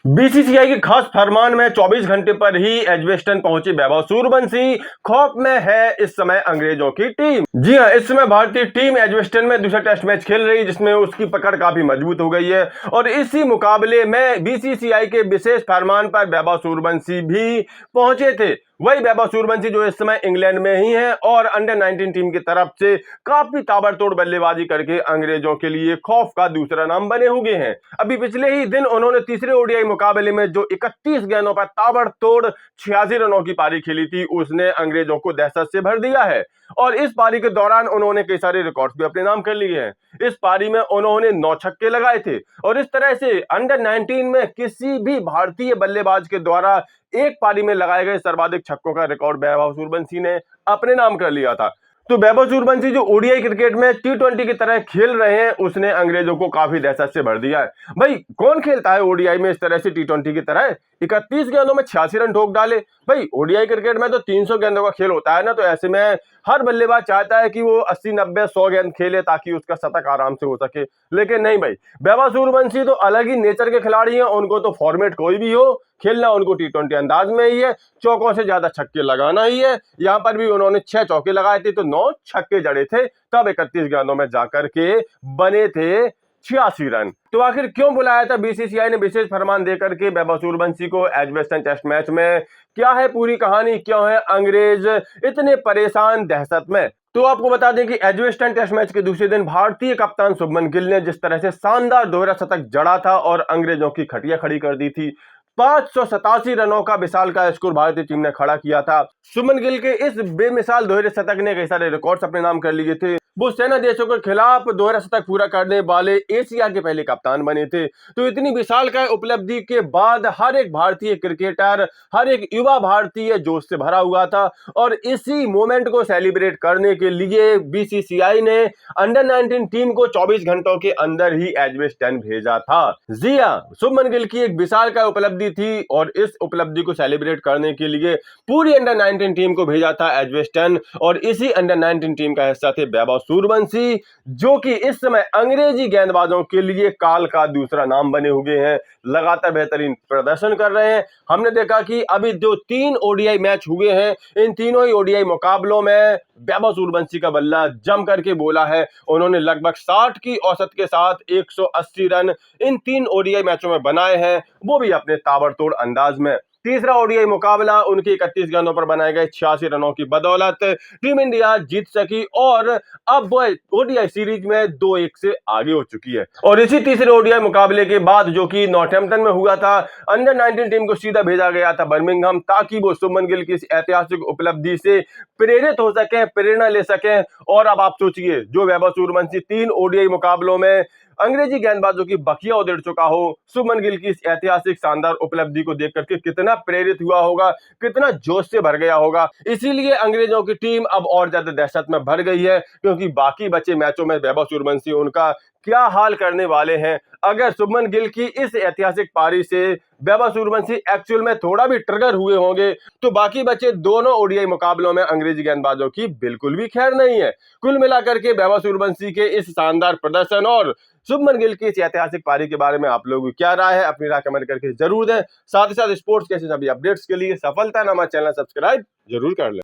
BCCI के खास फरमान में 24 घंटे पर ही एजबेस्टन पहुंची वैभव सूर्यवंशी। खौफ में है इस समय अंग्रेजों की टीम। जी हां, इस समय भारतीय टीम एजबेस्टन में दूसरा टेस्ट मैच खेल रही, जिसमें उसकी पकड़ काफी मजबूत हो गई है। और इसी मुकाबले में बीसीसीआई के विशेष फरमान पर वैभव सूर्यवंशी भी पहुंचे थे। वही वैभव सूर्यवंशी जो इस समय इंग्लैंड में ही है और अंडर 19 टीम की तरफ से काफी ताबड़तोड़ बल्लेबाजी करके अंग्रेजों के लिए खौफ का दूसरा नाम बने हुए हैं। अभी पिछले ही दिन उन्होंने तीसरे ओडीआई मुकाबले में जो 31 गेंदों पर ताबड़तोड़ 86 रनों की पारी खेली थी, उसने अंग्रेजों को दहशत से भर दिया है। और इस पारी के दौरान उन्होंने कई सारे रिकॉर्ड्स भी अपने नाम कर लिए हैं। इस पारी में उन्होंने 9 छक्के लगाए थे और इस तरह से अंडर 19 में किसी भी भारतीय बल्लेबाज के द्वारा एक पारी में लगाए गए सर्वाधिक छक्कों का रिकॉर्ड वैभव सूर्यवंशी ने अपने नाम कर लिया था। तो वैभव सूर्यवंशी जो ओडीआई क्रिकेट में टी20 की तरह खेल रहे हैं, उसने अंग्रेजों को काफी दहशत से भर दिया है। भाई, कौन खेलता है ओडीआई में इस तरह से टी20 की तरह? 31 गेंदों में 86 रन ठोक डाले। भाई, ओडीआई क्रिकेट में तो 300 गेंदों का खेल होता है ना, तो ऐसे में हर बल्लेबाज चाहता है कि वो 80, 90, 100 गेंद खेले ताकि उसका शतक आराम से हो सके। लेकिन नहीं भाई, वैभव सूर्यवंशी तो अलग ही नेचर के खिलाड़ी हैं। उनको तो फॉर्मेट कोई भी हो, खेलना उनको टी20 अंदाज में ही है। चौकों से ज्यादा छक्के लगाना ही है। यहाँ पर भी उन्होंने 6 चौके लगाए थे तो 9 छक्के जड़े थे, तब 31 गेंदों में जाकर के बने थे 86 रन। तो आखिर क्यों बुलाया था बीसीसीआई ने विशेष फरमान देकर के वैभव सूर्यवंशी को एजबेस्टन टेस्ट मैच में? क्या है पूरी कहानी? क्यों है अंग्रेज इतने परेशान, दहशत में? तो आपको बता दें कि एजबेस्टन टेस्ट मैच के दूसरे दिन भारतीय कप्तान शुभमन गिल ने जिस तरह से शानदार दोहरा शतक जड़ा था और अंग्रेजों की खटिया खड़ी कर दी थी। 587 रनों का विशाल का स्कोर भारतीय टीम ने खड़ा किया था। शुभमन गिल के इस बेमिसाल दोहरे शतक ने कई सारे रिकॉर्ड्स अपने नाम कर लिए थे। वो सेना देशों के खिलाफ दोहरा शतक पूरा करने वाले एशिया के पहले कप्तान बने थे। तो इतनी विशाल का उपलब्धि के बाद हर एक भारतीय क्रिकेटर, हर एक युवा भारतीय जोश से भरा हुआ था और इसी मोमेंट को सेलिब्रेट करने के लिए बीसीसीआई ने अंडर 19 टीम को 24 घंटों के अंदर ही एजबेस्टन भेजा था। जी हां, शुभमन गिल की एक विशाल का उपलब्धि थी और इस उपलब्धि को सेलिब्रेट करने के लिए पूरी अंडर 19 टीम को भेजा था एजबेस्टन। और इसी अंडर 19 टीम का हिस्सा थे वैभव सूर्यवंशी, जो कि इस समय अंग्रेजी गेंदबाजों के लिए काल का दूसरा नाम बने हुए हैं। लगातार बेहतरीन प्रदर्शन कर रहे हैं। हमने देखा कि अभी जो 3 ओडीआई मैच हुए हैं, इन तीनों ही ओडीआई मुकाबलों में वैभव सूर्यवंशी का बल्ला जम करके बोला है। उन्होंने लगभग 60 की औसत के साथ 180 रन इन 3 ओडीआई मैचों में बनाए हैं, वो भी अपने ताबड़तोड़ अंदाज में। तीसरा ओडीआई मुकाबला उनकी 31 गेंदों पर बनाए गए 86 रनों की बदौलत टीम इंडिया जीत सकी और अब वो ओडीआई सीरीज में 2-1 से आगे हो चुकी है। और इसी तीसरे ओडीआई मुकाबले के बाद, जो कि नॉर्थहैम्पटन में हुआ था, अंडर 19 टीम को सीधा भेजा गया था बर्मिंघम, ताकि वो शुभमन गिल की इस ऐतिहासिक उपलब्धि से प्रेरित हो सके, प्रेरणा ले सके। और अब आप सोचिए, जो वैभव सूर्यवंशी 3 ओडीआई मुकाबलों में अंग्रेजी गेंदबाजों की बखिया उधेड़ चुका हो, शुभमन गिल की इस ऐतिहासिक शानदार उपलब्धि को देख करके कितना प्रेरित हुआ होगा, कितना जोश से भर गया होगा। इसीलिए अंग्रेजों की टीम अब और ज्यादा दहशत में भर गई है, क्योंकि बाकी बचे मैचों में वैभव सूर्यवंशी उनका क्या हाल करने वाले हैं। अगर शुभमन गिल की इस ऐतिहासिक पारी से वैभव सूर्यवंशी एक्चुअल में थोड़ा भी ट्रिगर हुए होंगे, तो बाकी बचे दोनों ओडीआई मुकाबलों में अंग्रेजी गेंदबाजों की बिल्कुल भी खैर नहीं है। कुल मिलाकर के वैभव सूर्यवंशी के इस शानदार प्रदर्शन और शुभमन गिल की इस ऐतिहासिक पारी के बारे में आप लोगों की क्या राय है? अपनी राय कमेंट करके जरूर दें। साथ ही साथ स्पोर्ट्स के सभी अपडेट्स के लिए सफलतानामा चैनल सब्सक्राइब जरूर कर लें।